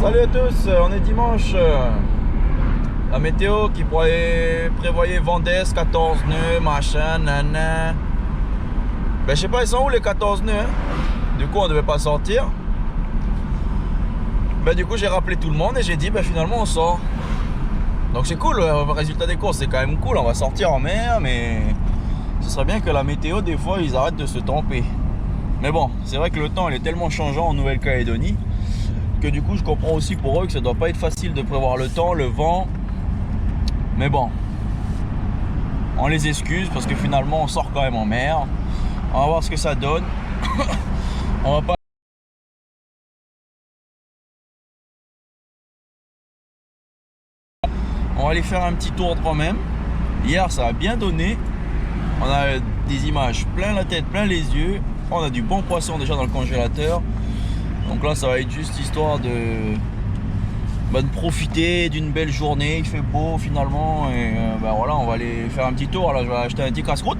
Salut à tous, on est dimanche. La météo qui prévoyait Vendée, 14 nœuds, machin, nanan. Ben je sais pas, ils sont où les 14 nœuds hein. Du coup on devait pas sortir. Ben du coup j'ai rappelé tout le monde et j'ai dit ben finalement on sort. Donc c'est cool, le résultat des courses c'est quand même cool, on va sortir en mer, mais ce serait bien que la météo des fois ils arrêtent de se tromper. Mais bon, c'est vrai que le temps il est tellement changeant en Nouvelle-Calédonie que du coup je comprends aussi pour eux que ça doit pas être facile de prévoir le temps, le vent. Mais bon, on les excuse parce que finalement on sort quand même en mer. On va voir ce que ça donne. On va pas. On va aller faire un petit tour quand même. Hier ça a bien donné. On a des images plein la tête, plein les yeux. On a du bon poisson déjà dans le congélateur. Donc là ça va être juste histoire de profiter d'une belle journée. Il fait beau finalement. Et ben voilà, on va aller faire un petit tour. Là je vais acheter un petit casse-croûte.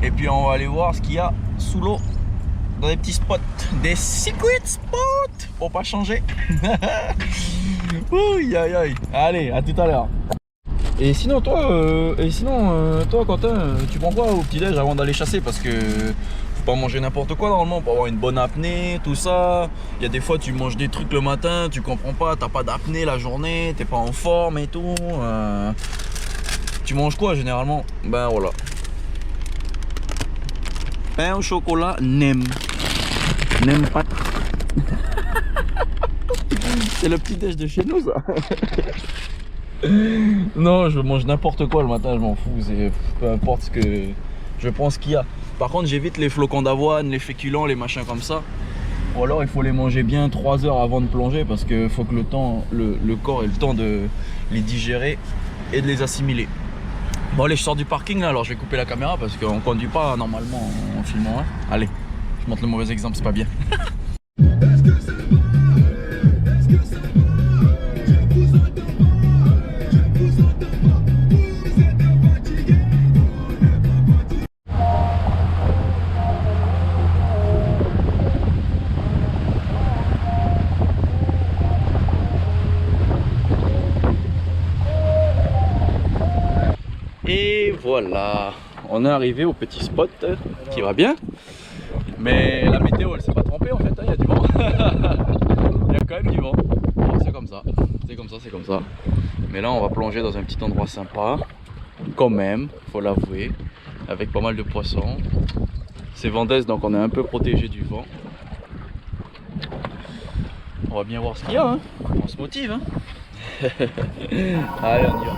Et puis on va aller voir ce qu'il y a sous l'eau. Dans des petits spots. Des secret spots. Pour pas changer. Ouh, aïe aïe. Allez, à tout à l'heure. Et sinon toi Quentin, tu prends quoi au petit-déj avant d'aller chasser? Parce que faut pas manger n'importe quoi normalement pour avoir une bonne apnée, tout ça. Il y a des fois tu manges des trucs le matin, tu comprends pas, t'as pas d'apnée la journée, t'es pas en forme et tout. Tu manges quoi généralement? Ben voilà. Pain au chocolat, nem pas. C'est le petit-déj de chez nous ça. Non, je mange n'importe quoi le matin, je m'en fous, peu importe ce que je pense qu'il y a. Par contre j'évite les flocons d'avoine, les féculents, les machins comme ça. Ou alors il faut les manger bien 3 heures avant de plonger parce que faut que le corps ait le temps de les digérer et de les assimiler. Bon allez, je sors du parking là, alors je vais couper la caméra parce qu'on conduit pas normalement en filmant hein. Allez, je montre le mauvais exemple, c'est pas bien. Et voilà, on est arrivé au petit spot qui va bien. Mais la météo elle s'est pas trompée en fait, il y a du vent. Il y a quand même du vent. Bon, c'est comme ça, c'est comme ça, c'est comme ça. Mais là on va plonger dans un petit endroit sympa. Quand même, faut l'avouer. Avec pas mal de poissons. C'est Vendée donc on est un peu protégé du vent. On va bien voir ce qu'il y a, hein. On se motive hein. Allez on y va.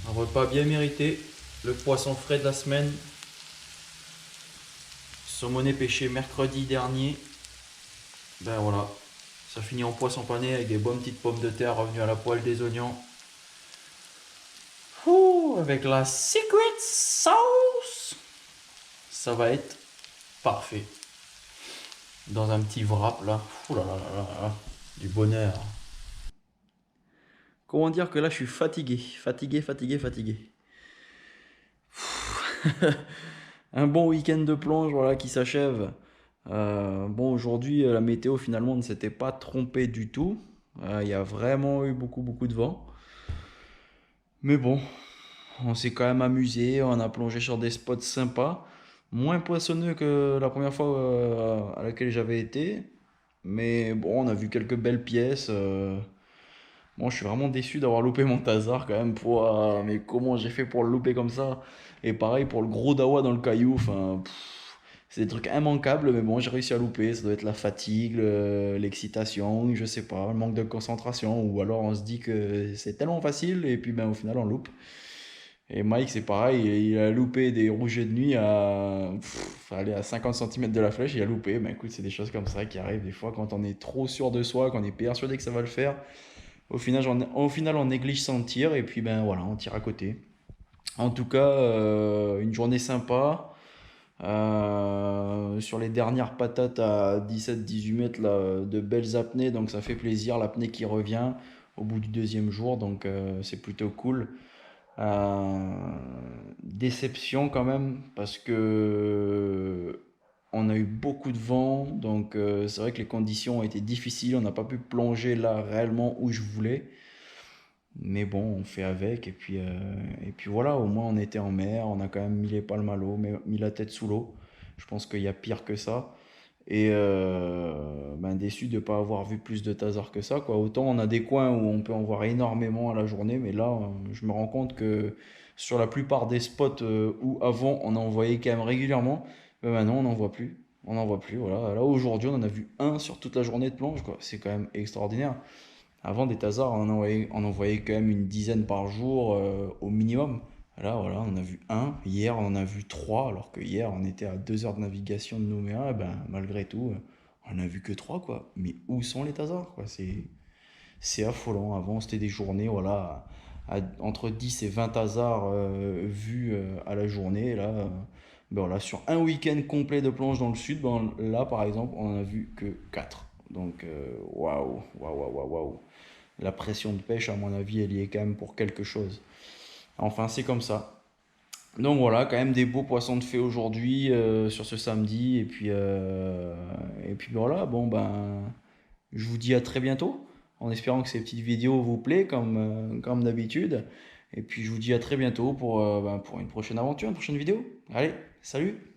Un repas bien mérité, le poisson frais de la semaine, saumoné pêché mercredi dernier. Ben voilà, ça finit en poisson pané avec des bonnes petites pommes de terre revenues à la poêle, des oignons. Ouh, avec la secret sauce, ça va être parfait. Dans un petit wrap là, ouh là là là là là, du bonheur. Comment dire que là je suis fatigué, fatigué. Un bon week-end de plonge voilà, qui s'achève. Bon, aujourd'hui, la météo finalement ne s'était pas trompée du tout. Il y a vraiment eu beaucoup de vent. Mais bon, on s'est quand même amusé, on a plongé sur des spots sympas. Moins poissonneux que la première fois à laquelle j'avais été. Mais bon, on a vu quelques belles pièces. Moi, je suis vraiment déçu d'avoir loupé mon Tazar quand même. Mais comment j'ai fait pour le louper comme ça? Et pareil pour le gros dawa dans le caillou. Enfin, c'est des trucs immanquables, mais bon, j'ai réussi à louper. Ça doit être la fatigue, l'excitation, je sais pas, le manque de concentration. Ou alors on se dit que c'est tellement facile et puis ben, au final on loupe. Et Mike, c'est pareil, il a loupé des rougets de nuit allez, à 50 centimètres de la flèche, il a loupé. Ben écoute, c'est des choses comme ça qui arrivent des fois quand on est trop sûr de soi, quand on est persuadé que ça va le faire. Au final, on néglige son tir et puis ben voilà, on tire à côté. En tout cas, une journée sympa. Sur les dernières patates à 17-18 mètres, là, de belles apnées, donc ça fait plaisir. L'apnée qui revient au bout du deuxième jour, donc c'est plutôt cool. Euh, Déception quand même, parce que on a eu beaucoup de vent, donc c'est vrai que les conditions ont été difficiles. On n'a pas pu plonger là réellement où je voulais. Mais bon, on fait avec. Et puis voilà, au moins on était en mer. On a quand même mis les palmes à l'eau, mis la tête sous l'eau. Je pense qu'il y a pire que ça. Et ben, déçu de ne pas avoir vu plus de tasards que ça, quoi. Autant on a des coins où on peut en voir énormément à la journée, mais là, je me rends compte que sur la plupart des spots où avant on en voyait quand même régulièrement, ben maintenant on n'en voit plus. On n'en voit plus, voilà. Là aujourd'hui on en a vu un sur toute la journée de plonge, quoi. C'est quand même extraordinaire. Avant, des tasards, on en voyait quand même une dizaine par jour au minimum. Là, voilà, on en a vu un. Hier, on en a vu trois, alors que hier, on était à 2 heures de navigation de Nouméa. Et ben, malgré tout, on n'a vu que trois, quoi. Mais où sont les tasards, quoi? C'est affolant. Avant, c'était des journées, voilà, entre 10 et 20 tasards vus à la journée. Et là, ben voilà, sur un week-end complet de plonge dans le sud, ben, là, par exemple, on en a vu que 4. Donc, waouh. La pression de pêche, à mon avis, elle y est quand même pour quelque chose. Enfin, c'est comme ça. Donc voilà, quand même des beaux poissons de fée aujourd'hui sur ce samedi. Et puis voilà, bon ben, je vous dis à très bientôt, en espérant que ces petites vidéos vous plaisent comme d'habitude. Et puis je vous dis à très bientôt pour une prochaine aventure, une prochaine vidéo. Allez, salut!